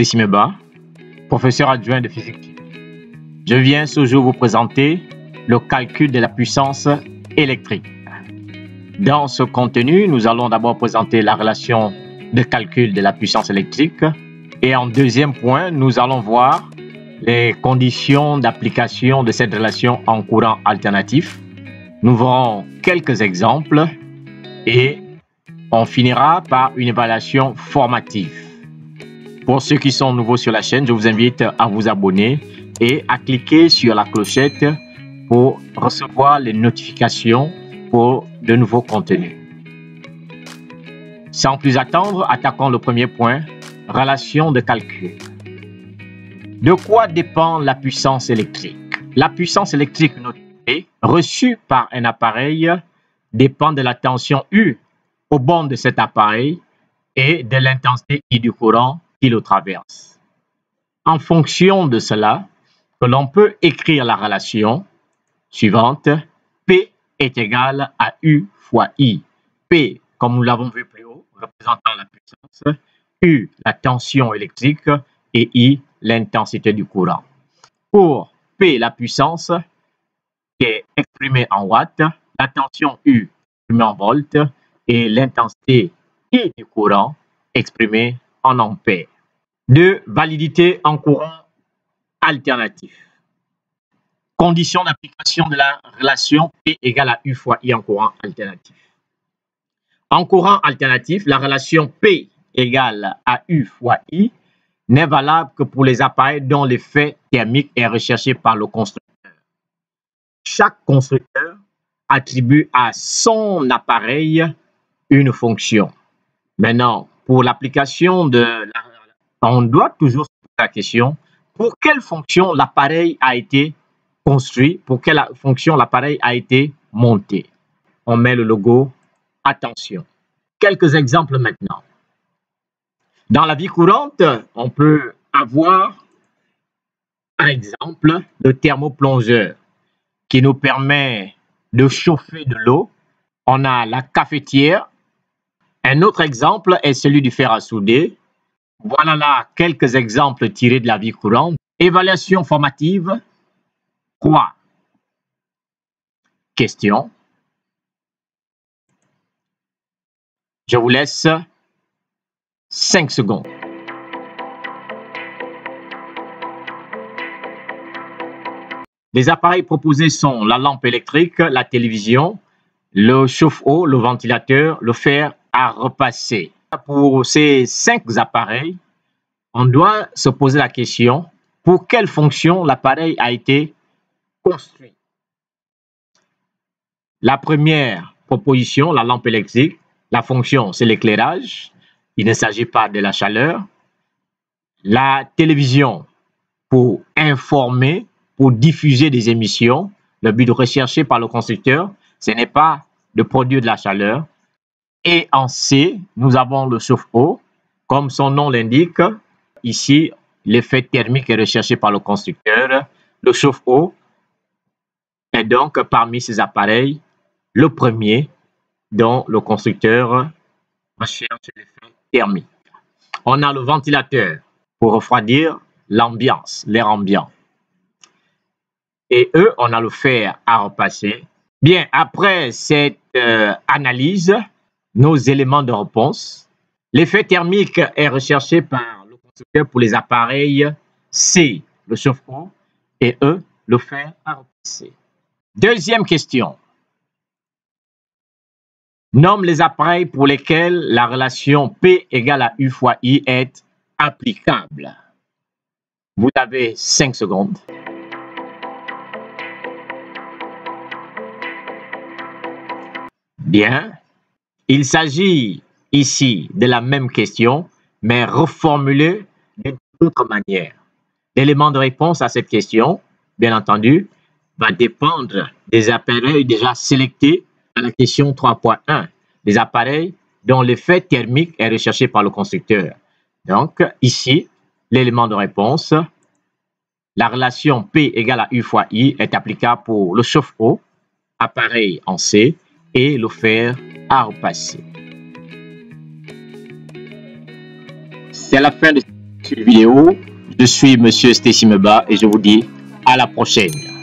Simeba, professeur adjoint de physique. Je viens ce jour vous présenter le calcul de la puissance électrique. Dans ce contenu, nous allons d'abord présenter la relation de calcul de la puissance électrique et en deuxième point, nous allons voir les conditions d'application de cette relation en courant alternatif. Nous verrons quelques exemples et on finira par une évaluation formative. Pour ceux qui sont nouveaux sur la chaîne, je vous invite à vous abonner et à cliquer sur la clochette pour recevoir les notifications pour de nouveaux contenus. Sans plus attendre, attaquons le premier point, relation de calcul. De quoi dépend la puissance électrique? La puissance électrique notée, reçue par un appareil, dépend de la tension U au bord de cet appareil et de l'intensité I du courant qui le traverse. En fonction de cela, que l'on peut écrire la relation suivante, P est égal à U fois I. P, comme nous l'avons vu plus haut, représentant la puissance, U, la tension électrique, et I, l'intensité du courant. Pour P, la puissance, qui est exprimée en watts, la tension U, exprimée en volts, et l'intensité I du courant, exprimée en ampères. 2. Validité en courant alternatif. Condition d'application de la relation P égale à U fois I en courant alternatif. En courant alternatif, la relation P égale à U fois I n'est valable que pour les appareils dont l'effet thermique est recherché par le constructeur. Chaque constructeur attribue à son appareil une fonction. Maintenant, pour l'application on doit toujours se poser la question, pour quelle fonction l'appareil a été construit, pour quelle fonction l'appareil a été monté. On met le logo attention. Quelques exemples maintenant. Dans la vie courante, on peut avoir, par exemple, le thermoplongeur qui nous permet de chauffer de l'eau. On a la cafetière. Un autre exemple est celui du fer à souder. Voilà là quelques exemples tirés de la vie courante. Évaluation formative. 3. Question. Je vous laisse 5 secondes. Les appareils proposés sont la lampe électrique, la télévision, le chauffe-eau, le ventilateur, le fer à repasser. Pour ces 5 appareils, on doit se poser la question, pour quelle fonction l'appareil a été construit? La première proposition, la lampe électrique, la fonction, c'est l'éclairage. Il ne s'agit pas de la chaleur. La télévision, pour informer, pour diffuser des émissions. Le but recherché par le constructeur, ce n'est pas de produire de la chaleur. Et en C, nous avons le chauffe-eau. Comme son nom l'indique, ici, l'effet thermique est recherché par le constructeur. Le chauffe-eau est donc parmi ces appareils le premier dont le constructeur recherche l'effet thermique. On a le ventilateur pour refroidir l'ambiance, l'air ambiant. Et on a le fer à repasser. Bien, après cette analyse, nos éléments de réponse, l'effet thermique est recherché par le constructeur pour les appareils C, le chauffe-eau, et le fer à repasser. Deuxième question. Nomme les appareils pour lesquels la relation P égale à U fois I est applicable. Vous avez 5 secondes. Bien. Il s'agit ici de la même question, mais reformulée d'une autre manière. L'élément de réponse à cette question, bien entendu, va dépendre des appareils déjà sélectés à la question 3.1, les appareils dont l'effet thermique est recherché par le constructeur. Donc, ici, l'élément de réponse, la relation P égale à U fois I est applicable pour le chauffe-eau, appareil en C, et le fer à repasser. C'est la fin de cette vidéo. Je suis Monsieur Stacy Meba et je vous dis à la prochaine.